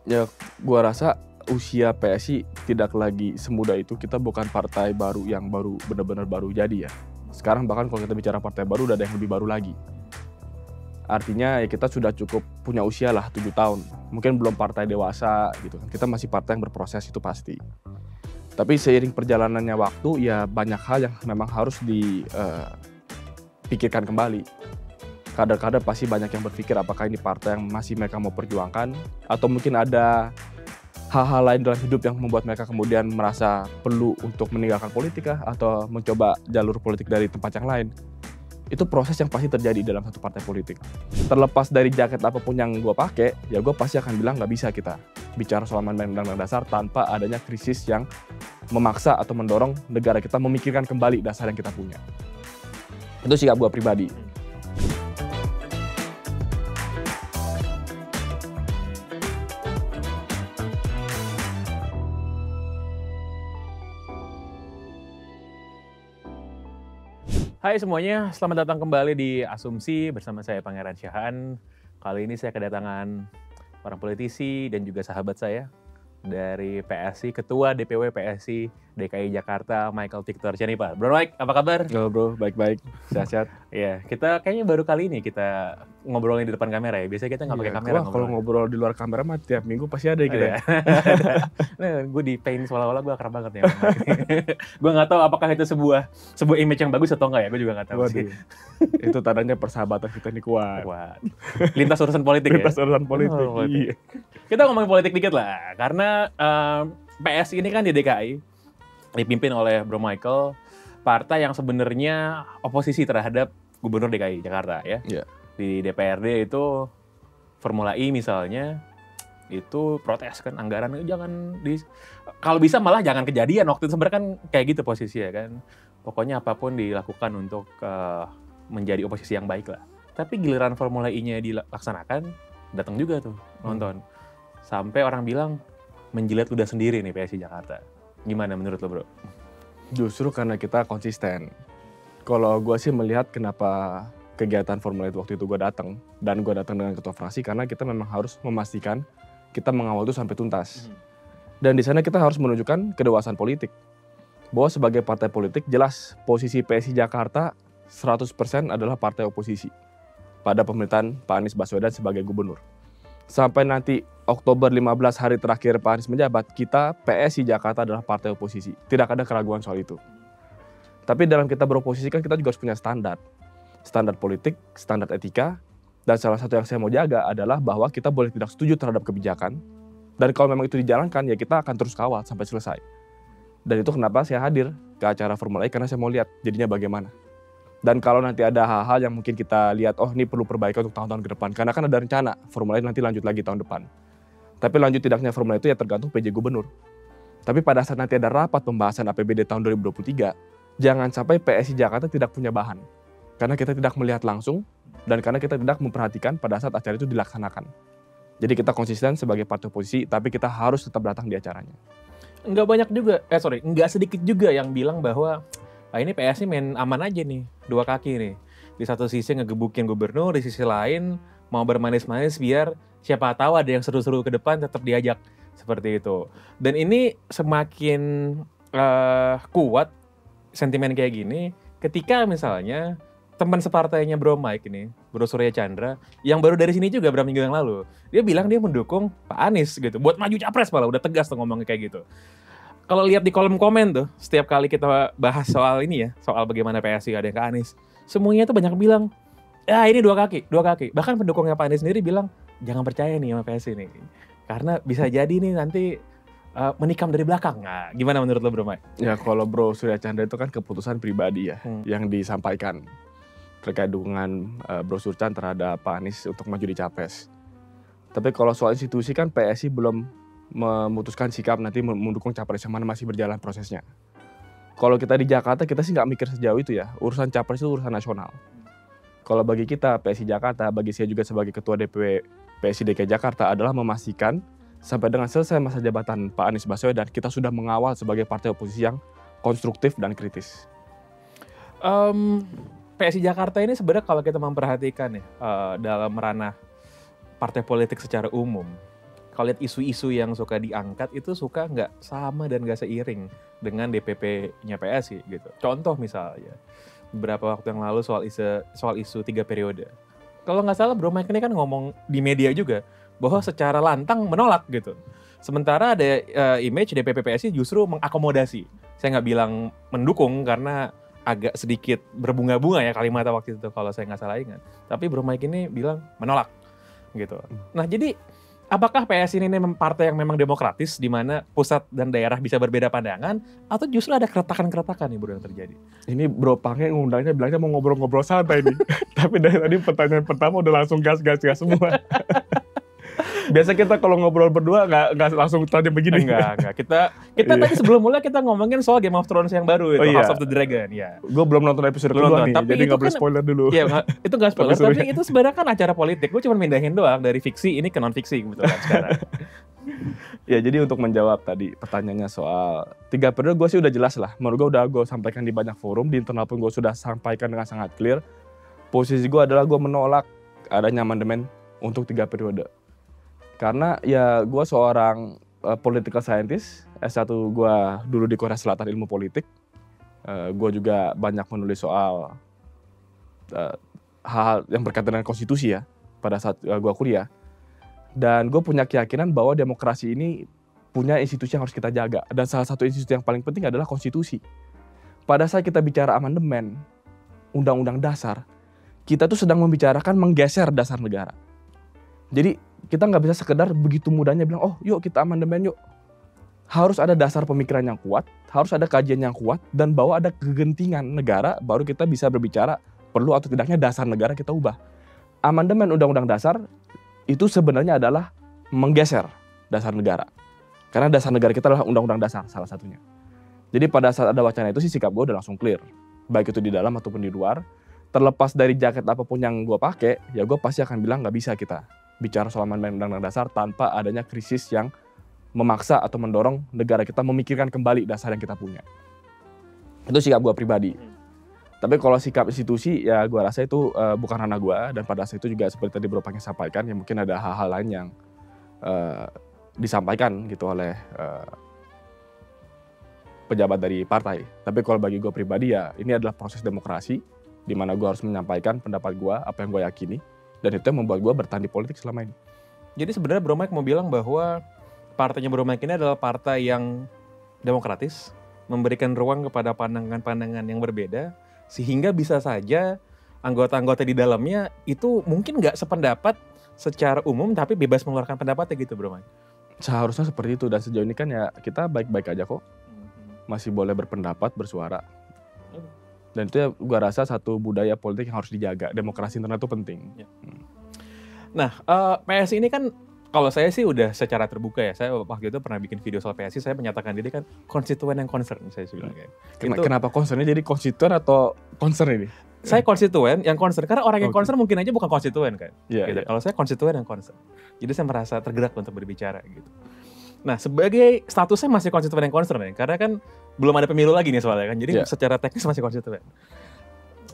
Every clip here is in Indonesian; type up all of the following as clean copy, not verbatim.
Ya, gua rasa usia PSI tidak lagi semudah itu. Kita bukan partai baru yang benar-benar baru jadi ya. Sekarang bahkan kalau kita bicara partai baru udah ada yang lebih baru lagi. Artinya ya kita sudah cukup punya usia lah 7 tahun. Mungkin belum partai dewasa gitu kan. Kita masih partai yang berproses itu pasti. Tapi seiring perjalanannya waktu ya banyak hal yang memang harus dipikirkan kembali. Kader-kader pasti banyak yang berpikir apakah ini partai yang masih mereka mau perjuangkan, atau mungkin ada hal-hal lain dalam hidup yang membuat mereka kemudian merasa perlu untuk meninggalkan politik kah, atau mencoba jalur politik dari tempat yang lain. Itu proses yang pasti terjadi dalam satu partai politik. Terlepas dari jaket apapun yang gue pakai, ya gue pasti akan bilang nggak bisa kita bicara soal undang-undang dasar tanpa adanya krisis yang memaksa atau mendorong negara kita memikirkan kembali dasar yang kita punya. Itu sikap gue pribadi. Hai semuanya, selamat datang kembali di Asumsi bersama saya Pangeran Syahaan. Kali ini saya kedatangan orang politisi dan juga sahabat saya dari PSI, Ketua DPW PSI DKI Jakarta, Michael Victor Sianipar. Bro Mike, apa kabar? Halo bro, baik-baik, sehat-sehat. Iya, kita kayaknya baru kali ini kita ngobrolin di depan kamera ya. Biasanya kita nggak pakai kamera. Kalau ngobrol di luar kamera mah tiap minggu pasti ada gitu ya. Nah, gue di paint seolah-olah gue akrab banget ya. Gue nggak tahu apakah itu sebuah image yang bagus atau enggak ya. Gue juga nggak tahu sih. Itu tandanya persahabatan kita ini kuat. Lintas urusan politik ya. Lintas urusan politik. Iya. Kita ngomongin politik dikit lah. Karena PSI ini kan di DKI dipimpin oleh Bro Michael, partai yang sebenarnya oposisi terhadap Gubernur DKI Jakarta ya. Yeah. Di DPRD itu Formula E misalnya itu protes kan, anggaran jangan kalau bisa malah jangan kejadian. Waktu itu sebenarnya kan kayak gitu posisinya kan. Pokoknya apapun dilakukan untuk menjadi oposisi yang baik lah. Tapi giliran Formula E-nya dilaksanakan, datang juga tuh nonton. Sampai orang bilang menjilat ludah sendiri nih PSI Jakarta. Gimana menurut lo bro? Justru karena kita konsisten. Kalau gue sih melihat kenapa kegiatan Formula E waktu itu gue datang, dan gue datang dengan ketua fraksi karena kita memang harus memastikan kita mengawal itu sampai tuntas. Dan di sana kita harus menunjukkan kedewasaan politik. Bahwa sebagai partai politik jelas posisi PSI Jakarta 100% adalah partai oposisi pada pemerintahan Pak Anies Baswedan sebagai gubernur. Sampai nanti Oktober 15 hari terakhir Pak Anies menjabat, kita PSI Jakarta adalah partai oposisi. Tidak ada keraguan soal itu. Tapi dalam kita beroposisi kan kita juga harus punya standar. Standar politik, standar etika, dan salah satu yang saya mau jaga adalah bahwa kita boleh tidak setuju terhadap kebijakan, dan kalau memang itu dijalankan ya kita akan terus kawal sampai selesai. Dan itu kenapa saya hadir ke acara Formula E, karena saya mau lihat jadinya bagaimana. Dan kalau nanti ada hal-hal yang mungkin kita lihat, oh ini perlu perbaikan untuk tahun-tahun ke depan. Karena kan ada rencana Formula E nanti lanjut lagi tahun depan. Tapi lanjut tidaknya Formula E itu ya tergantung PJ Gubernur. Tapi pada saat nanti ada rapat pembahasan APBD tahun 2023, jangan sampai PSI Jakarta tidak punya bahan. Karena kita tidak melihat langsung, dan karena kita tidak memperhatikan pada saat acara itu dilaksanakan. Jadi kita konsisten sebagai partai oposisi, tapi kita harus tetap datang di acaranya. Nggak sedikit juga yang bilang bahwa ini PSI main aman aja nih, dua kaki nih. Di satu sisi ngegebukin gubernur, di sisi lain mau bermanis-manis biar siapa tahu ada yang seru-seru ke depan tetap diajak seperti itu. Dan ini semakin kuat sentimen kayak gini ketika misalnya teman separtainya Bro Mike ini, Bro Surya Chandra, yang baru dari sini juga beberapa minggu yang lalu, dia bilang dia mendukung Pak Anies gitu, buat maju capres malah, udah tegas tuh ngomongnya kayak gitu. Kalau lihat di kolom komen tuh, setiap kali kita bahas soal ini ya, soal bagaimana PSI ada yang ke Anies, semuanya tuh banyak bilang, ya ini dua kaki. Bahkan pendukungnya Pak Anies sendiri bilang, jangan percaya nih sama PSI nih. Karena bisa jadi nih nanti menikam dari belakang. Nah, gimana menurut lo Bro Mike? Ya kalau Bro Surya Chandra itu kan keputusan pribadi ya, yang disampaikan terkait dukungan Bro Surya terhadap Pak Anies untuk maju di Capres. Tapi kalau soal institusi kan PSI belum memutuskan sikap nanti mendukung capres yang mana, masih berjalan prosesnya. Kalau kita di Jakarta kita sih nggak mikir sejauh itu ya, urusan capres itu urusan nasional. Kalau bagi kita PSI Jakarta, bagi saya juga sebagai ketua DPW PSI DKI Jakarta adalah memastikan sampai dengan selesai masa jabatan Pak Anies Baswedan kita sudah mengawal sebagai partai oposisi yang konstruktif dan kritis. PSI Jakarta ini sebenarnya kalau kita memperhatikan ya dalam ranah partai politik secara umum, kalau lihat isu-isu yang suka diangkat itu suka nggak sama dan nggak seiring dengan DPP-nya PSI gitu. Contoh misalnya, beberapa waktu yang lalu soal isu 3 periode. Kalau nggak salah Bro Mike ini kan ngomong di media juga bahwa secara lantang menolak gitu. Sementara ada image DPP PSI justru mengakomodasi. Saya nggak bilang mendukung karena agak sedikit berbunga-bunga ya kalimat waktu itu kalau saya nggak salah ingat. Tapi Bro Mike ini bilang menolak gitu. Nah jadi apakah PSI ini partai yang memang demokratis di mana pusat dan daerah bisa berbeda pandangan atau justru ada keretakan-keretakan nih Bro yang terjadi? Ini Bro Pange ngundangnya bilangnya mau ngobrol-ngobrol santai nih. Tapi dari tadi pertanyaan pertama udah langsung gas semua. Biasa kita kalau ngobrol berdua nggak langsung tanya begini. Enggak. Kita tadi sebelum mulai kita ngomongin soal Game of Thrones yang baru itu, House of the Dragon ya. Gue belum nonton episode kedua nih, jadi nggak boleh spoiler dulu. Iya, itu nggak spoiler, tapi itu sebenarnya kan acara politik. Gue cuma mindahin doang dari fiksi ini ke non fiksi kebetulan sekarang. Ya jadi untuk menjawab tadi pertanyaannya soal 3 periode, gue sih udah jelas lah. Menurut gue sampaikan di banyak forum, di internal pun gue sudah sampaikan dengan sangat clear. Posisi gue adalah gue menolak adanya amandemen untuk 3 periode. Karena ya gue seorang political scientist, S1 gue dulu di Korea Selatan ilmu politik. Gue juga banyak menulis soal hal-hal yang berkaitan dengan konstitusi ya pada saat gue kuliah. Dan gue punya keyakinan bahwa demokrasi ini punya institusi yang harus kita jaga. Dan salah satu institusi yang paling penting adalah konstitusi. Pada saat kita bicara amandemen, undang-undang dasar, kita tuh sedang membicarakan menggeser dasar negara. Jadi kita nggak bisa sekedar begitu mudahnya bilang, oh yuk kita amandemen yuk. Harus ada dasar pemikiran yang kuat, harus ada kajian yang kuat, dan bahwa ada kegentingan negara, baru kita bisa berbicara perlu atau tidaknya dasar negara kita ubah. Amandemen undang-undang dasar itu sebenarnya adalah menggeser dasar negara. Karena dasar negara kita adalah undang-undang dasar salah satunya. Jadi pada saat ada wacana itu sih sikap gue udah langsung clear. Baik itu di dalam ataupun di luar. Terlepas dari jaket apapun yang gue pakai, ya gue pasti akan bilang nggak bisa kita bicara soal amandemen undang-undang dasar tanpa adanya krisis yang memaksa atau mendorong negara kita memikirkan kembali dasar yang kita punya. Itu sikap gue pribadi. Tapi kalau sikap institusi ya gue rasa itu bukan ranah gue, dan pada saat itu juga seperti tadi Bro Pange sampaikan ya mungkin ada hal-hal lain yang disampaikan gitu oleh pejabat dari partai. Tapi kalau bagi gue pribadi ya ini adalah proses demokrasi di mana gue harus menyampaikan pendapat gue, apa yang gue yakini. Dan itu yang membuat gue bertahan di politik selama ini. Jadi sebenarnya Bro Mike mau bilang bahwa partainya Bro Mike ini adalah partai yang demokratis, memberikan ruang kepada pandangan-pandangan yang berbeda, sehingga bisa saja anggota-anggota di dalamnya itu mungkin nggak sependapat secara umum, tapi bebas mengeluarkan pendapatnya gitu Bro Mike. Seharusnya seperti itu, dan sejauh ini kan ya kita baik-baik aja kok. Masih boleh berpendapat, bersuara. Dan itu ya gue rasa satu budaya politik yang harus dijaga. Demokrasi internal itu penting. Ya. Nah, PSI ini kan kalau saya sih udah secara terbuka ya. Saya waktu itu pernah bikin video soal PSI, saya menyatakan diri kan konstituen yang concern, saya bilang kayak. Kenapa concernnya jadi konstituen atau concern ini? Saya konstituen yang concern, karena orang yang concern mungkin aja bukan konstituen kan. Yeah, gitu. yeah. Kalau saya konstituen yang concern. Jadi saya merasa tergerak untuk berbicara gitu. Nah, sebagai statusnya masih konstituen yang concern ya, karena kan belum ada pemilu lagi nih soalnya kan, jadi secara teknis masih konstituen.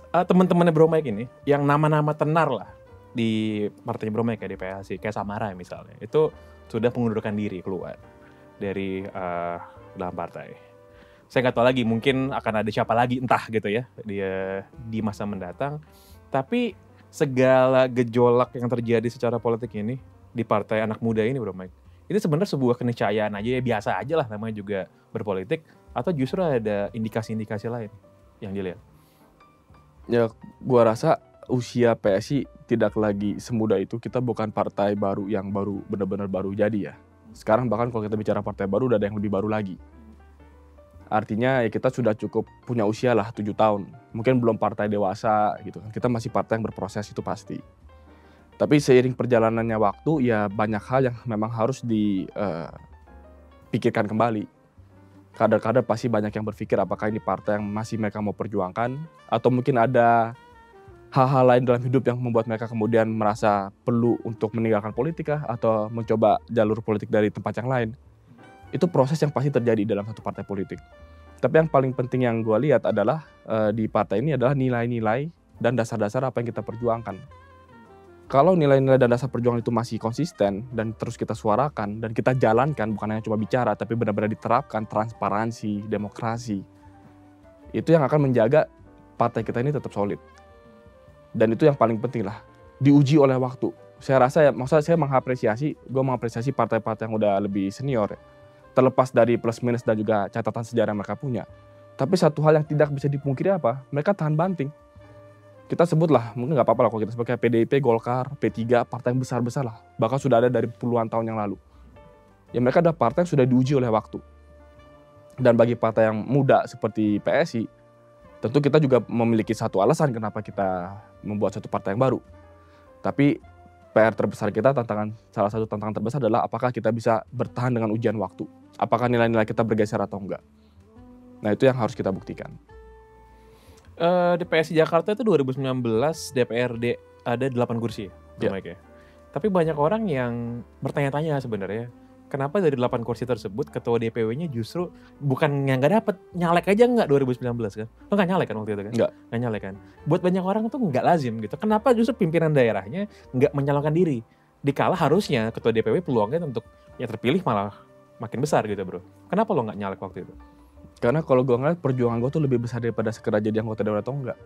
Teman-temannya Bro Mike ini, yang nama-nama tenar lah di partainya Bro Mike ya, di PSI, kayak Samara misalnya, itu sudah mengundurkan diri keluar dari dalam partai. Saya nggak tahu lagi, mungkin akan ada siapa lagi, entah gitu ya, dia di masa mendatang. Tapi segala gejolak yang terjadi secara politik ini, di partai anak muda ini Bro Mike, itu sebenarnya sebuah keniscayaan aja ya, biasa aja lah, namanya juga berpolitik, atau justru ada indikasi-indikasi lain yang dilihat? Ya gua rasa usia PSI tidak lagi semudah itu. Kita bukan partai baru yang baru benar-benar baru jadi ya. Sekarang bahkan kalau kita bicara partai baru udah ada yang lebih baru lagi. Artinya ya kita sudah cukup punya usia lah 7 tahun. Mungkin belum partai dewasa gitu kan. Kita masih partai yang berproses itu pasti. Tapi seiring perjalanannya waktu ya banyak hal yang memang harus dipikirkan kembali. Kader-kader pasti banyak yang berpikir apakah ini partai yang masih mereka mau perjuangkan, atau mungkin ada hal-hal lain dalam hidup yang membuat mereka kemudian merasa perlu untuk meninggalkan politik atau mencoba jalur politik dari tempat yang lain. Itu proses yang pasti terjadi dalam satu partai politik. Tapi yang paling penting yang gue lihat adalah di partai ini adalah nilai-nilai dan dasar-dasar apa yang kita perjuangkan. Kalau nilai-nilai dan dasar perjuangan itu masih konsisten dan terus kita suarakan dan kita jalankan, bukan hanya cuma bicara tapi benar-benar diterapkan transparansi, demokrasi, itu yang akan menjaga partai kita ini tetap solid. Dan itu yang paling penting lah, diuji oleh waktu. Saya rasa ya, maksudnya saya mengapresiasi partai-partai yang udah lebih senior ya. Terlepas dari plus minus dan juga catatan sejarah yang mereka punya. Tapi satu hal yang tidak bisa dipungkiri apa, mereka tahan banting. Kita sebutlah, mungkin nggak apa-apa lah kalau kita sebut kayak PDIP, Golkar, P3, partai yang besar-besar lah. Bahkan sudah ada dari puluhan tahun yang lalu. Ya mereka adalah partai yang sudah diuji oleh waktu. Dan bagi partai yang muda seperti PSI, tentu kita juga memiliki satu alasan kenapa kita membuat satu partai yang baru. Tapi PR terbesar kita, salah satu tantangan terbesar adalah apakah kita bisa bertahan dengan ujian waktu. Apakah nilai-nilai kita bergeser atau enggak. Nah itu yang harus kita buktikan. Di PSI Jakarta itu 2019 DPRD ada 8 kursi ya, Mike ya. Tapi banyak orang yang bertanya-tanya sebenarnya, kenapa dari 8 kursi tersebut ketua DPW-nya justru bukan yang nggak dapet, nyalek aja nggak 2019 kan? Lo nggak nyalek kan waktu itu kan? Nggak nyalek kan? Buat banyak orang tuh nggak lazim gitu. Kenapa justru pimpinan daerahnya nggak mencalonkan diri? Dikala harusnya ketua DPW peluangnya untuk ya terpilih malah makin besar gitu bro. Kenapa lo nggak nyalek waktu itu? Karena kalau gue ngeliat perjuangan gue tuh lebih besar daripada sekedar jadi anggota dewan atau enggak.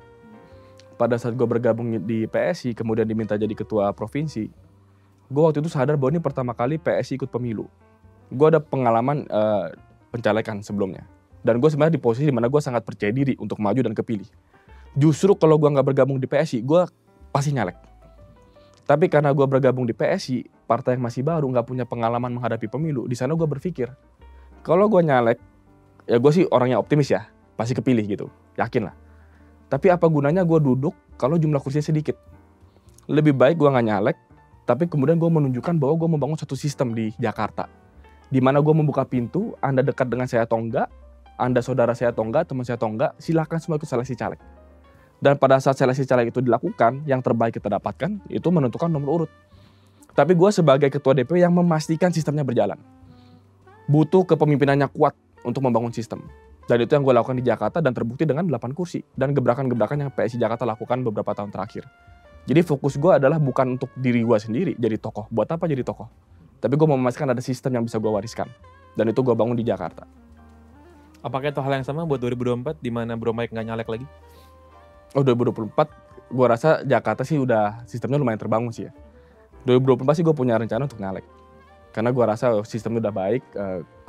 Pada saat gue bergabung di PSI, kemudian diminta jadi ketua provinsi, gue waktu itu sadar bahwa ini pertama kali PSI ikut pemilu. Gue ada pengalaman pencalekan sebelumnya. Dan gue sebenarnya di posisi dimana gue sangat percaya diri untuk maju dan kepilih. Justru kalau gue nggak bergabung di PSI, gue pasti nyalek. Tapi karena gue bergabung di PSI, partai yang masih baru, nggak punya pengalaman menghadapi pemilu, di sana gue berpikir, kalau gue nyalek, ya gue sih orangnya optimis ya, pasti kepilih gitu, yakin lah. Tapi apa gunanya gue duduk kalau jumlah kursinya sedikit? Lebih baik gue nggak nyalek, tapi kemudian gue menunjukkan bahwa gue membangun satu sistem di Jakarta. Di mana gue membuka pintu, Anda dekat dengan saya atau enggak, Anda saudara saya atau enggak, teman saya atau enggak, silakan semua ikut seleksi caleg. Dan pada saat seleksi caleg itu dilakukan, yang terbaik kita dapatkan, itu menentukan nomor urut. Tapi gue sebagai ketua DPW yang memastikan sistemnya berjalan. Butuh kepemimpinannya kuat untuk membangun sistem. Dan itu yang gue lakukan di Jakarta dan terbukti dengan 8 kursi. Dan gebrakan-gebrakan yang PSI Jakarta lakukan beberapa tahun terakhir. Jadi fokus gue adalah bukan untuk diri gue sendiri jadi tokoh. Buat apa jadi tokoh? Tapi gue mau memastikan ada sistem yang bisa gue wariskan. Dan itu gue bangun di Jakarta. Apakah itu hal yang sama buat 2024 di mana Bro Mike nggak nyalek lagi? Oh 2024, gue rasa Jakarta sih udah sistemnya lumayan terbangun sih ya. 2024 sih gue punya rencana untuk nyalek. Karena gue rasa sistemnya udah baik,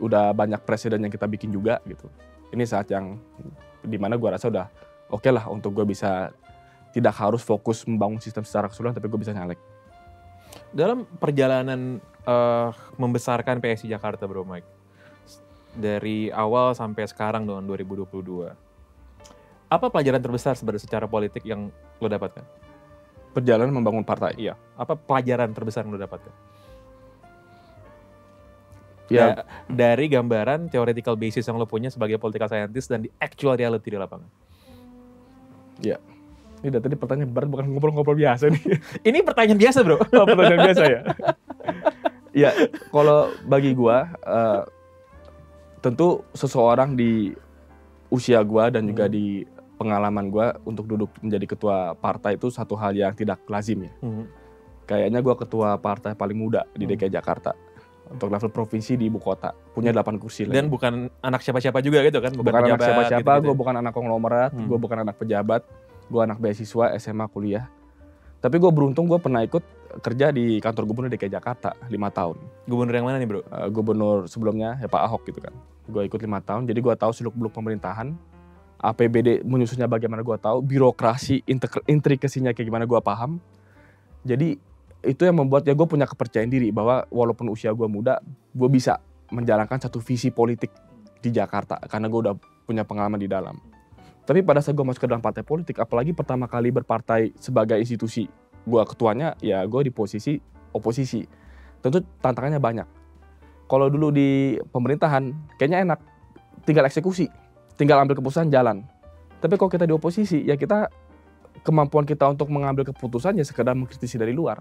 udah banyak presiden yang kita bikin juga gitu. Ini saat yang dimana gue rasa udah oke lah untuk gue bisa tidak harus fokus membangun sistem secara keseluruhan, tapi gue bisa nyalek. Dalam perjalanan membesarkan PSI Jakarta Bro Mike, dari awal sampai sekarang tahun 2022, apa pelajaran terbesar sebenarnya secara politik yang lo dapatkan? Perjalanan membangun partai. Iya, apa pelajaran terbesar yang lo dapatkan? Ya, dari gambaran theoretical basis yang lo punya sebagai political scientist dan di actual reality di lapangan. Ya, ini tadi pertanyaan berat, bukan ngobrol-ngobrol biasa nih. Ini pertanyaan biasa bro. Oh, pertanyaan biasa ya. Ya, kalau bagi gua, tentu seseorang di usia gua dan juga di pengalaman gua untuk duduk menjadi ketua partai itu satu hal yang tidak lazim ya. Kayaknya gua ketua partai paling muda di DKI Jakarta. Untuk level provinsi di ibu kota, punya 8 kursi lagi. Dan bukan anak siapa-siapa juga gitu kan? Bukan anak siapa-siapa, gue bukan anak konglomerat, gue bukan anak pejabat, gue anak beasiswa, SMA, kuliah. Tapi gue beruntung gue pernah ikut kerja di kantor gubernur DKI Jakarta 5 tahun. Gubernur yang mana nih bro? Gubernur sebelumnya ya Pak Ahok gitu kan. Gue ikut 5 tahun, jadi gue tahu seluk-beluk pemerintahan. APBD menyusunnya bagaimana gue tahu, birokrasi, intrikasinya kayak gimana gue paham. Jadi itu yang membuat ya gue punya kepercayaan diri bahwa walaupun usia gue muda, gue bisa menjalankan satu visi politik di Jakarta karena gue udah punya pengalaman di dalam. Tapi pada saat gue masuk ke dalam partai politik, apalagi pertama kali berpartai sebagai institusi, gue ketuanya ya gue di posisi oposisi. Tentu tantangannya banyak. Kalau dulu di pemerintahan kayaknya enak, tinggal eksekusi, tinggal ambil keputusan jalan. Tapi kalau kita di oposisi ya kita kemampuan kita untuk mengambil keputusan ya sekedar mengkritisi dari luar.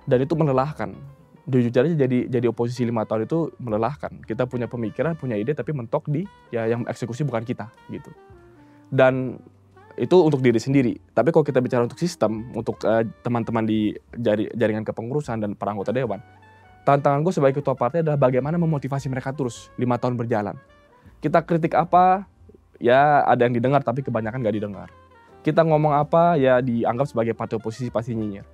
Dan itu melelahkan. Jujur aja jadi oposisi 5 tahun itu melelahkan. Kita punya pemikiran, punya ide, tapi mentok di ya yang eksekusi bukan kita gitu. Dan itu untuk diri sendiri. Tapi kalau kita bicara untuk sistem, untuk teman-teman di jaringan kepengurusan dan para anggota dewan, tantangan gue sebagai ketua partai adalah bagaimana memotivasi mereka terus 5 tahun berjalan. Kita kritik apa, ya ada yang didengar tapi kebanyakan gak didengar. Kita ngomong apa, ya dianggap sebagai partai oposisi pasti nyinyir.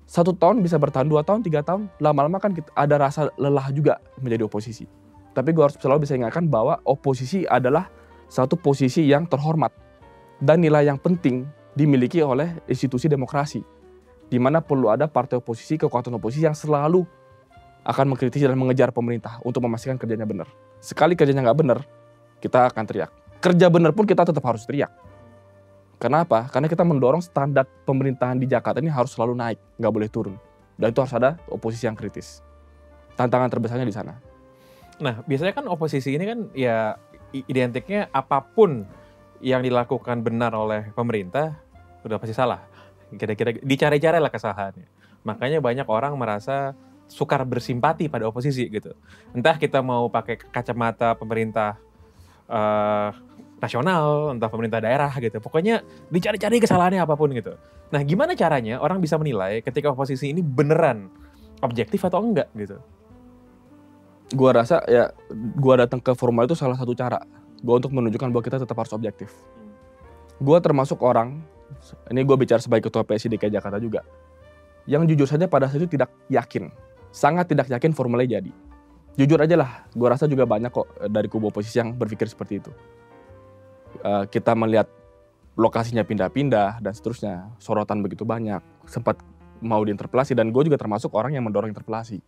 1 tahun bisa bertahan, 2 tahun, 3 tahun, lama-lama kan ada rasa lelah juga menjadi oposisi. Tapi gue harus selalu bisa ingatkan bahwa oposisi adalah satu posisi yang terhormat dan nilai yang penting dimiliki oleh institusi demokrasi, di mana perlu ada partai oposisi, kekuatan oposisi yang selalu akan mengkritisi dan mengejar pemerintah untuk memastikan kerjanya benar. Sekali kerjanya nggak benar, kita akan teriak. Kerja benar pun kita tetap harus teriak. Kenapa? Karena kita mendorong standar pemerintahan di Jakarta ini harus selalu naik, nggak boleh turun. Dan itu harus ada oposisi yang kritis. Tantangan terbesarnya di sana. Nah, biasanya kan oposisi ini kan ya identiknya apapun yang dilakukan benar oleh pemerintah udah pasti salah. Kira-kira dicari-cari lah kesalahannya. Makanya banyak orang merasa sukar bersimpati pada oposisi gitu. Entah kita mau pakai kacamata pemerintah nasional, entah pemerintah daerah gitu. Pokoknya dicari-cari kesalahannya apapun gitu. Nah, gimana caranya orang bisa menilai ketika oposisi ini beneran objektif atau enggak gitu? Gua rasa ya, gua datang ke formal itu salah satu cara gue untuk menunjukkan bahwa kita tetap harus objektif. Gue termasuk orang, ini gue bicara sebagai ketua PSI DKI Jakarta juga, yang jujur saja pada saat itu tidak yakin, sangat tidak yakin formulanya jadi. Jujur aja lah, gue rasa juga banyak kok dari kubu oposisi yang berpikir seperti itu. Kita melihat lokasinya pindah-pindah dan seterusnya, sorotan begitu banyak, sempat mau diinterpelasi, dan gue juga termasuk orang yang mendorong interpelasi.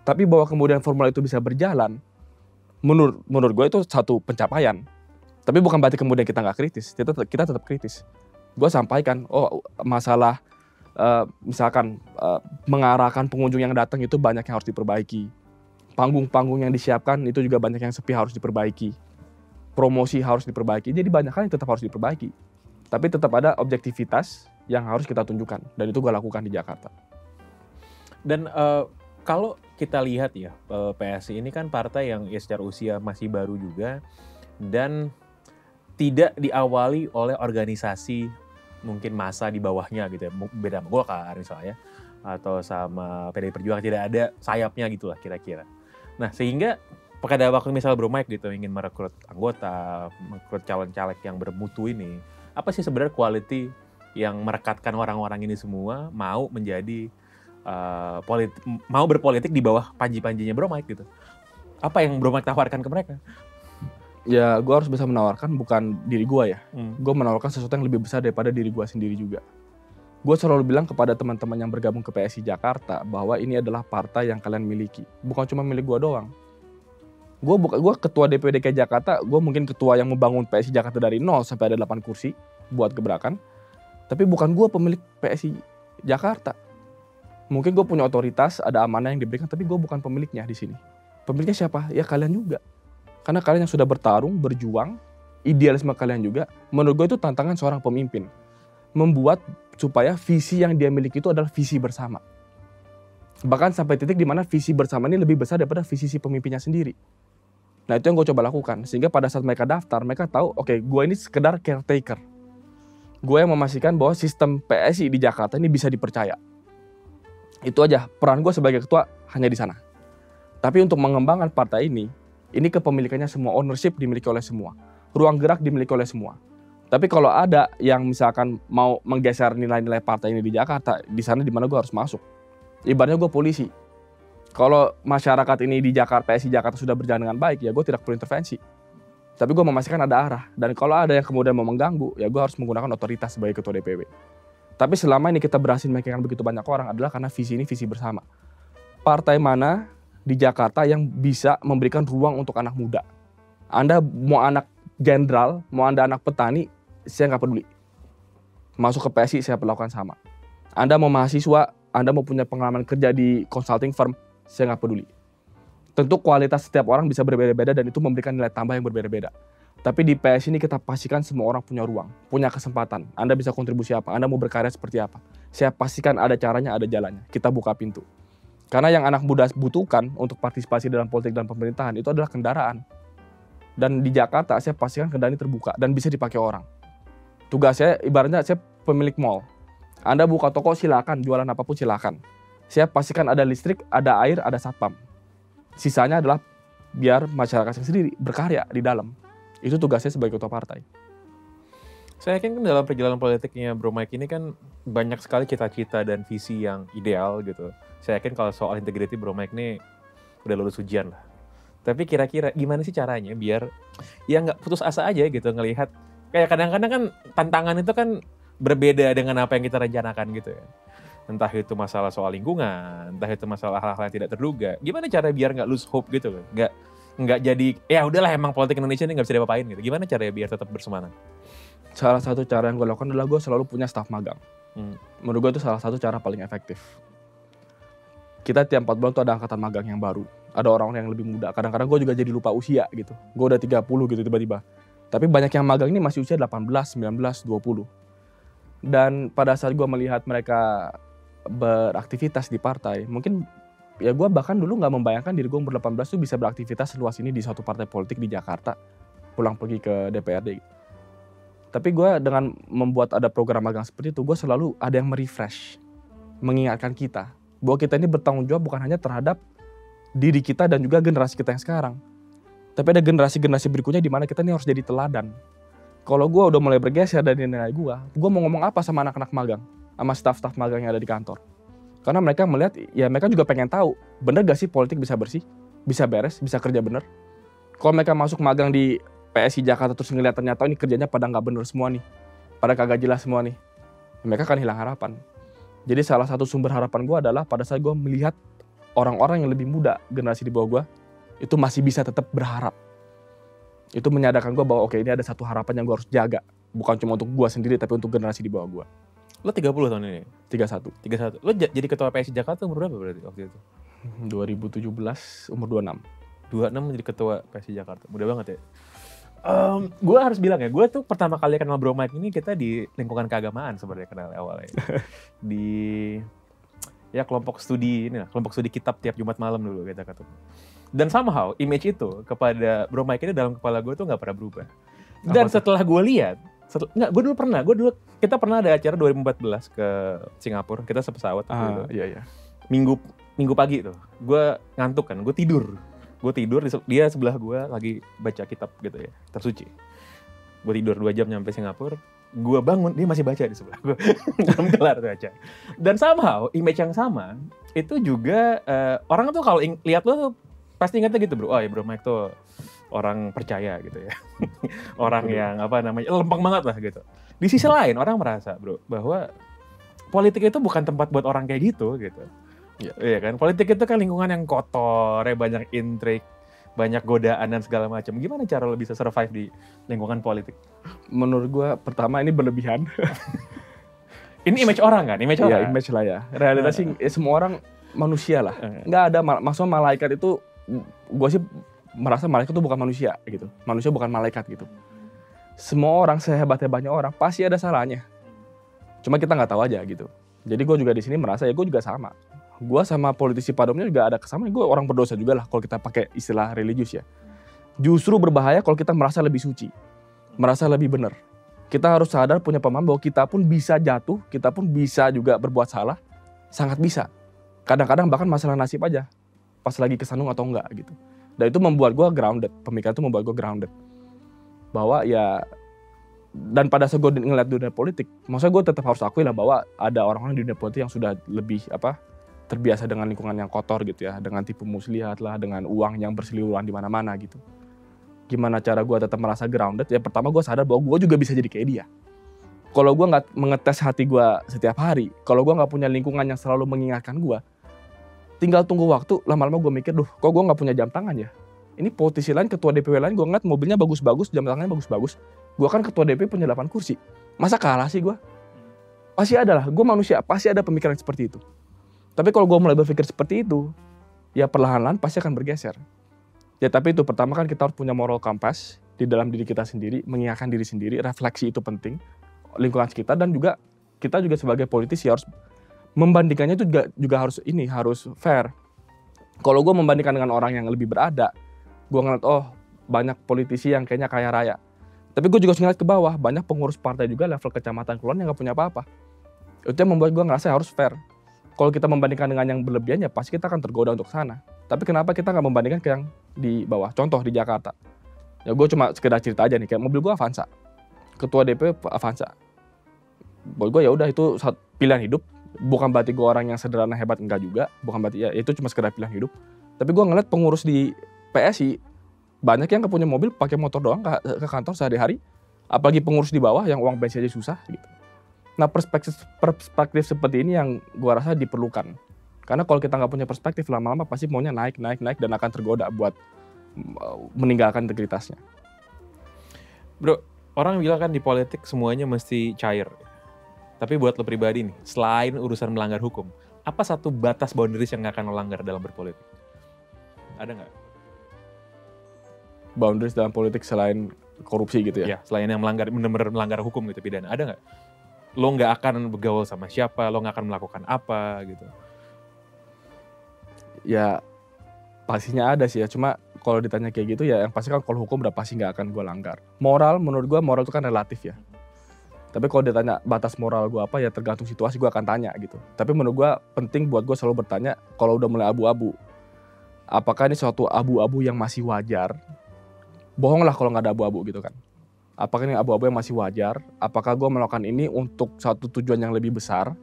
Tapi bahwa kemudian formula itu bisa berjalan, menurut gue itu satu pencapaian. Tapi bukan berarti kemudian kita nggak kritis, kita tetap kritis. Gue sampaikan, masalah misalkan mengarahkan pengunjung yang datang itu banyak yang harus diperbaiki. Panggung-panggung yang disiapkan itu juga banyak yang sepi, harus diperbaiki. Promosi harus diperbaiki, jadi banyak hal yang tetap harus diperbaiki. Tapi tetap ada objektivitas yang harus kita tunjukkan, dan itu gue lakukan di Jakarta. Dan kalau kita lihat ya, PSI ini kan partai yang ya secara usia masih baru juga dan tidak diawali oleh organisasi mungkin massa di bawahnya gitu ya, beda sama Golkar misalnya atau sama PDI Perjuangan, tidak ada sayapnya gitulah kira-kira. Nah, sehingga pada waktu misal Bro Mike gitu ingin merekrut anggota, merekrut calon-caleg yang bermutu ini, apa sih sebenarnya quality yang merekatkan orang-orang ini semua mau menjadi mau berpolitik di bawah panji-panjinya Bro Mike gitu? Apa yang Bro Mike tawarkan ke mereka? Ya, gue harus bisa menawarkan bukan diri gue ya. Gue menawarkan sesuatu yang lebih besar daripada diri gue sendiri juga. Gue selalu bilang kepada teman-teman yang bergabung ke PSI Jakarta bahwa ini adalah partai yang kalian miliki. Bukan cuma milik gue doang. Gue ketua DPD DKI Jakarta, gue mungkin ketua yang membangun PSI Jakarta dari 0 sampai ada 8 kursi buat gebrakan. Tapi bukan gue pemilik PSI Jakarta. Mungkin gue punya otoritas, ada amanah yang diberikan, tapi gue bukan pemiliknya di sini. Pemiliknya siapa? Ya kalian juga. Karena kalian yang sudah bertarung, berjuang, idealisme kalian juga. Menurut gue itu tantangan seorang pemimpin. Membuat supaya visi yang dia miliki itu adalah visi bersama. Bahkan sampai titik di mana visi bersama ini lebih besar daripada visi si pemimpinnya sendiri. Nah, itu yang gue coba lakukan. Sehingga pada saat mereka daftar, mereka tahu, oke, gue ini sekedar caretaker. Gue yang memastikan bahwa sistem PSI di Jakarta ini bisa dipercaya. Itu aja, peran gue sebagai ketua hanya di sana. Tapi untuk mengembangkan partai ini kepemilikannya semua, ownership dimiliki oleh semua. Ruang gerak dimiliki oleh semua. Tapi kalau ada yang misalkan mau menggeser nilai-nilai partai ini di Jakarta, di sana di mana gue harus masuk. Ibaratnya gue polisi. Kalau masyarakat ini di Jakarta, PSI Jakarta sudah berjalan dengan baik, ya gue tidak perlu intervensi. Tapi gue memastikan ada arah. Dan kalau ada yang kemudian mau mengganggu, ya gue harus menggunakan otoritas sebagai ketua DPW. Tapi selama ini kita berhasil meyakinkan begitu banyak orang adalah karena visi ini visi bersama. Partai mana di Jakarta yang bisa memberikan ruang untuk anak muda? Anda mau anak jenderal, mau Anda anak petani, saya nggak peduli. Masuk ke PSI saya perlakukan sama. Anda mau mahasiswa, Anda mau punya pengalaman kerja di consulting firm, saya nggak peduli. Tentu kualitas setiap orang bisa berbeda-beda dan itu memberikan nilai tambah yang berbeda-beda. Tapi di PSI ini kita pastikan semua orang punya ruang, punya kesempatan. Anda bisa kontribusi apa, Anda mau berkarya seperti apa. Saya pastikan ada caranya, ada jalannya. Kita buka pintu. Karena yang anak muda butuhkan untuk partisipasi dalam politik dan pemerintahan itu adalah kendaraan. Dan di Jakarta saya pastikan kendaraan ini terbuka dan bisa dipakai orang. Tugas saya ibaratnya saya pemilik mall. Anda buka toko silakan, jualan apapun silakan. Saya pastikan ada listrik, ada air, ada satpam. Sisanya adalah biar masyarakat sendiri berkarya di dalam. Itu tugasnya sebagai ketua partai. Saya yakin kan dalam perjalanan politiknya Bro Mike ini kan banyak sekali cita-cita dan visi yang ideal gitu. Saya yakin kalau soal integrity Bro Mike ini udah lulus ujian lah. Tapi kira-kira gimana sih caranya biar ya nggak putus asa aja gitu ngelihat. Kayak kadang-kadang kan tantangan itu kan berbeda dengan apa yang kita rencanakan gitu ya. Entah itu masalah soal lingkungan, entah itu masalah hal-hal yang tidak terduga. Gimana cara biar nggak lose hope gitu loh. Nggak jadi, ya udahlah emang politik Indonesia ini nggak bisa diapa-apain gitu. Gimana caranya biar tetap bersemangat? Salah satu cara yang gue lakukan adalah gue selalu punya staf magang. Menurut gue itu salah satu cara paling efektif. Kita tiap 4 bulan tuh ada angkatan magang yang baru. Ada orang-orang yang lebih muda. Kadang-kadang gue juga jadi lupa usia gitu. Gue udah 30 gitu tiba-tiba. Tapi banyak yang magang ini masih usia 18, 19, 20. Dan pada saat gue melihat mereka beraktivitas di partai, mungkin ya gue bahkan dulu nggak membayangkan diri gue umur 18 tuh bisa beraktivitas seluas ini di suatu partai politik di Jakarta. Pulang pergi ke DPRD. Tapi gue dengan membuat ada program magang seperti itu, gue selalu ada yang merefresh, mengingatkan kita bahwa kita ini bertanggung jawab bukan hanya terhadap diri kita dan juga generasi kita yang sekarang, tapi ada generasi-generasi berikutnya di mana kita ini harus jadi teladan. Kalau gue udah mulai bergeser dari nilai gue mau ngomong apa sama anak-anak magang, sama staf-staf magang yang ada di kantor? Karena mereka melihat, ya mereka juga pengen tahu, bener gak sih politik bisa bersih, bisa beres, bisa kerja bener. Kalau mereka masuk magang di PSI Jakarta terus ngeliat ternyata ini kerjanya pada nggak bener semua nih, pada kagak jelas semua nih, mereka akan hilang harapan. Jadi salah satu sumber harapan gue adalah pada saat gue melihat orang-orang yang lebih muda, generasi di bawah gue, itu masih bisa tetap berharap. Itu menyadarkan gue bahwa oke, ini ada satu harapan yang gue harus jaga. Bukan cuma untuk gue sendiri, tapi untuk generasi di bawah gue. Lo 30 tahun ini? 31. Lo jadi ketua PSI Jakarta umur berapa berarti waktu itu? 2017, umur 26. 26 jadi ketua PSI Jakarta, mudah banget ya. Gue harus bilang ya, gue tuh pertama kali kenal Bro Mike ini kita di lingkungan keagamaan sebenarnya kenal awalnya. Di ya kelompok studi kitab tiap Jumat malam dulu kita ketemu. Dan somehow image itu kepada Bro Mike ini dalam kepala gue tuh nggak pernah berubah. Dan setelah gue lihat, kita pernah ada acara 2014 ke Singapura, kita sepesawat gitu. Iya. Minggu pagi tuh, gue ngantuk kan, gue tidur, dia sebelah gue lagi baca kitab gitu ya, kitab suci. Gue tidur 2 jam nyampe Singapura, gue bangun, dia masih baca di sebelah gue, belum kelar tuh baca. Dan somehow, image yang sama, itu juga orang tuh kalau lihat lo tuh pasti ingatnya gitu bro, oh ya Bro Mike tuh orang percaya gitu ya. Orang yang lempeng banget lah gitu. Di sisi lain, orang merasa bro, bahwa politik itu bukan tempat buat orang kayak gitu. Iya kan, politik itu kan lingkungan yang kotor, ya banyak intrik, banyak godaan dan segala macam. Gimana cara lo bisa survive di lingkungan politik? Menurut gue, pertama ini berlebihan. Ini image orang kan? Image orang? Iya, image lah ya. Realitas sih semua orang manusia lah. Nggak ada, maksudnya malaikat itu, gue sih merasa malaikat itu bukan manusia gitu. Manusia bukan malaikat gitu. Semua orang, sehebat-hebatnya orang, pasti ada salahnya. Cuma kita nggak tahu aja gitu. Jadi gue juga di sini merasa ya gue juga sama. Gue sama politisi pada umumnya juga ada kesamaan. Gue orang berdosa juga lah kalau kita pakai istilah religius ya. Justru berbahaya kalau kita merasa lebih suci, merasa lebih benar. Kita harus sadar punya pemahaman bahwa kita pun bisa jatuh, kita pun bisa juga berbuat salah, sangat bisa. Kadang-kadang bahkan masalah nasib aja, pas lagi kesandung atau enggak gitu. Dan itu membuat gue grounded, pemikiran itu membuat gue grounded. Bahwa ya, dan pada saat gue ngeliat dunia politik, maksudnya gue tetap harus akui lah bahwa ada orang-orang di dunia politik yang sudah lebih terbiasa dengan lingkungan yang kotor gitu ya, dengan tipu muslihat lah, dengan uang yang berseliweran di mana-mana gitu. Gimana cara gue tetap merasa grounded? Ya pertama gue sadar bahwa gue juga bisa jadi kayak dia. Kalau gue nggak mengetes hati gue setiap hari, kalau gue nggak punya lingkungan yang selalu mengingatkan gue, tinggal tunggu waktu, lama-lama gue mikir, kok gue nggak punya jam tangan ya? Ini politisi lain, ketua DPW lain, gue ngeliat mobilnya bagus-bagus, jam tangannya bagus-bagus. Gue kan ketua DPW punya 8 kursi. Masa kalah sih gue? Pasti ada lah, gue manusia, pasti ada pemikiran seperti itu. Tapi kalau gue mulai berpikir seperti itu, ya perlahan-lahan pasti akan bergeser. Ya tapi itu, pertama kan kita harus punya moral compass di dalam diri kita sendiri, mengingatkan diri sendiri, refleksi itu penting, lingkungan sekitar, dan juga kita juga sebagai politisi harus membandingkannya itu juga harus fair. Kalau gue membandingkan dengan orang yang lebih berada, gue ngeliat banyak politisi yang kayaknya kaya raya. Tapi gue juga harus ngeliat ke bawah, banyak pengurus partai juga level kecamatan kelurahan yang gak punya apa-apa. Itu yang membuat gue ngerasa harus fair. Kalau kita membandingkan dengan yang berlebihan ya pasti kita akan tergoda untuk sana. Tapi kenapa kita nggak membandingkan ke yang di bawah? Contoh di Jakarta. Ya gue cuma sekedar cerita aja nih, kayak mobil gue Avanza. Ketua DP Avanza. Buat gue ya udah itu pilihan hidup. Bukan berarti gue orang yang sederhana hebat, enggak juga. Bukan berarti ya itu cuma sekedar pilihan hidup. Tapi gue ngeliat pengurus di PSI banyak yang gak punya mobil, pakai motor doang ke kantor sehari-hari. Apalagi pengurus di bawah yang uang bensin aja susah gitu. Nah perspektif seperti ini yang gue rasa diperlukan. Karena kalau kita nggak punya perspektif, lama-lama pasti maunya naik dan akan tergoda buat meninggalkan integritasnya. Bro, orang bilang kan di politik semuanya mesti cair. Tapi buat lo pribadi nih, selain urusan melanggar hukum, apa satu batas boundaries yang nggak akan lo langgar dalam berpolitik? Ada nggak? Boundaries dalam politik selain korupsi gitu ya? Ya, selain yang benar-benar melanggar hukum gitu, pidana. Ada nggak? Lo nggak akan bergaul sama siapa, lo nggak akan melakukan apa gitu. Ya pastinya ada sih ya, cuma kalau ditanya kayak gitu ya yang pasti kan kalau hukum udah pasti nggak akan gue langgar. Moral, menurut gue moral itu kan relatif ya. Tapi kalau ditanya batas moral gue apa ya tergantung situasi gue akan tanya gitu. Tapi menurut gue penting buat gue selalu bertanya kalau udah mulai abu-abu. Apakah ini suatu abu-abu yang masih wajar? Bohong lah kalau nggak ada abu-abu gitu kan. Apakah ini abu-abu yang masih wajar? Apakah gue melakukan ini untuk satu tujuan yang lebih besar?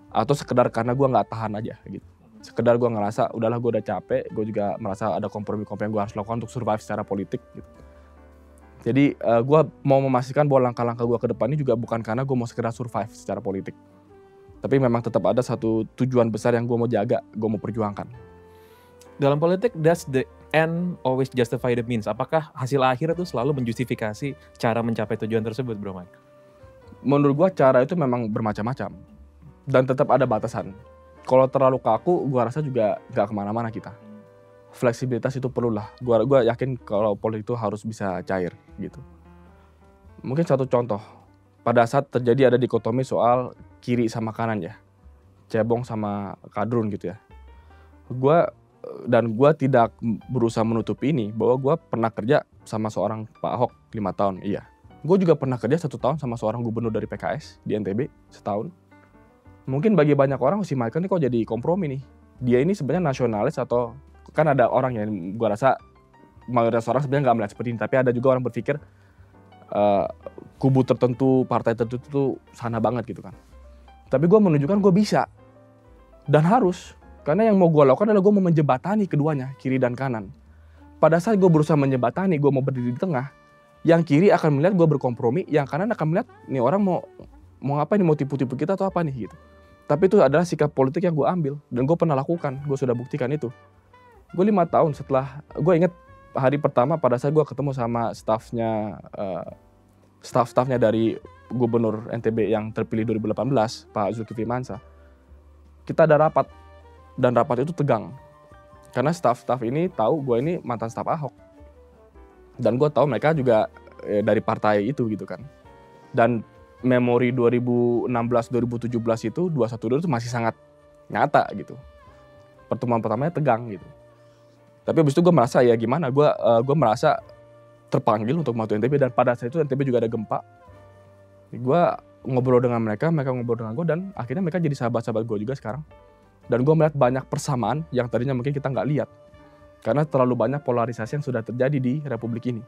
Atau sekedar karena gue nggak tahan aja gitu. Sekedar gue ngerasa udahlah gue udah capek, gue juga merasa ada kompromi-kompromi yang gue harus lakukan untuk survive secara politik gitu. Jadi gue mau memastikan bahwa langkah-langkah gue ke depan ini juga bukan karena gue mau sekedar survive secara politik. Tapi memang tetap ada satu tujuan besar yang gue mau jaga, gue mau perjuangkan. Dalam politik, does the end always justify the means? Apakah hasil akhir itu selalu menjustifikasi cara mencapai tujuan tersebut, Bro Mike? Menurut gue cara itu memang bermacam-macam. Dan tetap ada batasan. Kalau terlalu kaku, gue rasa juga gak kemana-mana kita. Fleksibilitas itu perlu lah. Gue yakin kalau politik itu harus bisa cair gitu. Mungkin satu contoh. Pada saat terjadi ada dikotomi soal kiri sama kanan ya. Cebong sama kadrun gitu ya. Gue tidak berusaha menutupi ini bahwa gue pernah kerja sama seorang Pak Ahok 5 tahun. Iya. Gue juga pernah kerja 1 tahun sama seorang gubernur dari PKS di NTB setahun. Mungkin bagi banyak orang si Michael ini kok jadi kompromi nih. Dia ini sebenarnya nasionalis atau kan ada orang yang gue rasa mayoritas orang sebenarnya nggak melihat seperti ini. Tapi ada juga orang berpikir kubu tertentu, partai tertentu itu sana banget gitu kan. Tapi gue menunjukkan gue bisa dan harus. Karena yang mau gue lakukan adalah gue mau menjembatani keduanya, kiri dan kanan. Pada saat gue berusaha menjembatani, gue mau berdiri di tengah. Yang kiri akan melihat gue berkompromi, yang kanan akan melihat nih orang mau apa nih, mau tipu-tipu kita atau apa nih gitu. Tapi itu adalah sikap politik yang gue ambil dan gue pernah lakukan, gue sudah buktikan itu. Gue 5 tahun setelah, gue inget hari pertama pada saat gue ketemu sama staff-staffnya dari gubernur NTB yang terpilih 2018, Pak Zulkifli Mansa. Kita ada rapat dan rapat itu tegang karena staff-staff ini tahu gue ini mantan staf Ahok dan gue tahu mereka juga dari partai itu gitu kan. Dan memori 2016-2017 itu 212 itu masih sangat nyata gitu. Pertemuan pertamanya tegang gitu. Tapi abis itu gue merasa ya gimana, gue merasa terpanggil untuk maju NTB dan pada saat itu NTB juga ada gempa. Gue ngobrol dengan mereka ngobrol dengan gue dan akhirnya mereka jadi sahabat-sahabat gue juga sekarang. Dan gue melihat banyak persamaan yang tadinya mungkin kita nggak lihat. Karena terlalu banyak polarisasi yang sudah terjadi di Republik ini.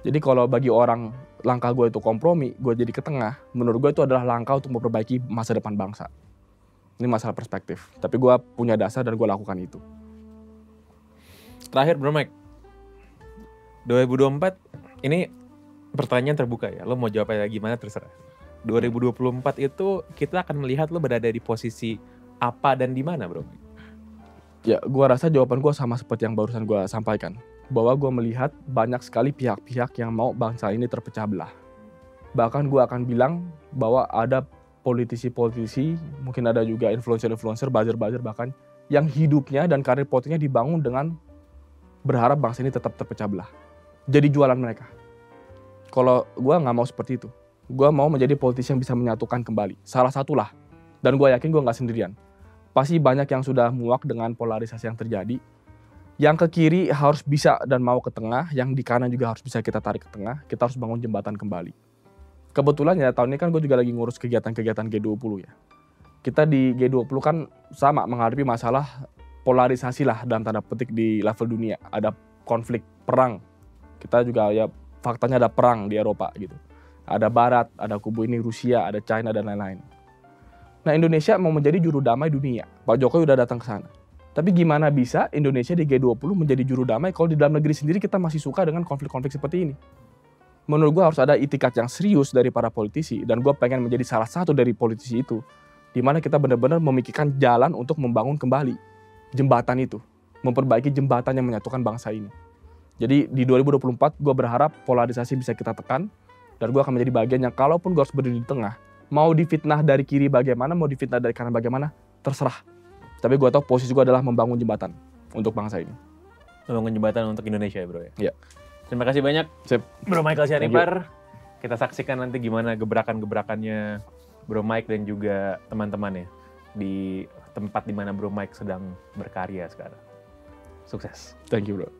Jadi kalau bagi orang langkah gue itu kompromi, gue jadi ke tengah, menurut gue itu adalah langkah untuk memperbaiki masa depan bangsa. Ini masalah perspektif, tapi gue punya dasar dan gue lakukan itu. Terakhir Bro Mike, 2024 ini pertanyaan terbuka ya, lo mau jawabnya gimana terserah. 2024 itu kita akan melihat lo berada di posisi apa dan di mana Bro Mike? Ya, gue rasa jawaban gue sama seperti yang barusan gue sampaikan. Bahwa gue melihat banyak sekali pihak-pihak yang mau bangsa ini terpecah belah. Bahkan gue akan bilang bahwa ada politisi-politisi, mungkin ada juga influencer-influencer, buzzer-buzzer bahkan, yang hidupnya dan karir politiknya dibangun dengan berharap bangsa ini tetap terpecah belah. Jadi jualan mereka. Kalau gue nggak mau seperti itu. Gue mau menjadi politisi yang bisa menyatukan kembali. Salah satulah. Dan gue yakin gue nggak sendirian. Pasti banyak yang sudah muak dengan polarisasi yang terjadi. Yang ke kiri harus bisa dan mau ke tengah, yang di kanan juga harus bisa kita tarik ke tengah, kita harus bangun jembatan kembali. Kebetulan ya tahun ini kan gue juga lagi ngurus kegiatan-kegiatan G20 ya. Kita di G20 kan sama menghadapi masalah polarisasi lah dalam tanda petik di level dunia. Ada konflik, perang. Kita juga ya faktanya ada perang di Eropa gitu. Ada Barat, ada kubu ini Rusia, ada China dan lain-lain. Nah Indonesia mau menjadi juru damai dunia. Pak Jokowi udah datang ke sana. Tapi gimana bisa Indonesia di G20 menjadi juru damai kalau di dalam negeri sendiri kita masih suka dengan konflik-konflik seperti ini? Menurut gue harus ada itikat yang serius dari para politisi, dan gue pengen menjadi salah satu dari politisi itu, di mana kita benar-benar memikirkan jalan untuk membangun kembali jembatan itu, memperbaiki jembatan yang menyatukan bangsa ini. Jadi di 2024 gue berharap polarisasi bisa kita tekan, dan gue akan menjadi bagian yang kalaupun gue harus berdiri di tengah, mau difitnah dari kiri bagaimana, mau difitnah dari kanan bagaimana, terserah. Tapi gue tahu posisi gue adalah membangun jembatan untuk bangsa ini. Membangun jembatan untuk Indonesia ya bro ya? Iya. Terima kasih banyak Sip. Bro Michael Sianipar. Kita saksikan nanti gimana gebrakan-gebrakannya Bro Mike dan juga teman-teman ya di tempat di mana Bro Mike sedang berkarya sekarang. Sukses. Thank you bro.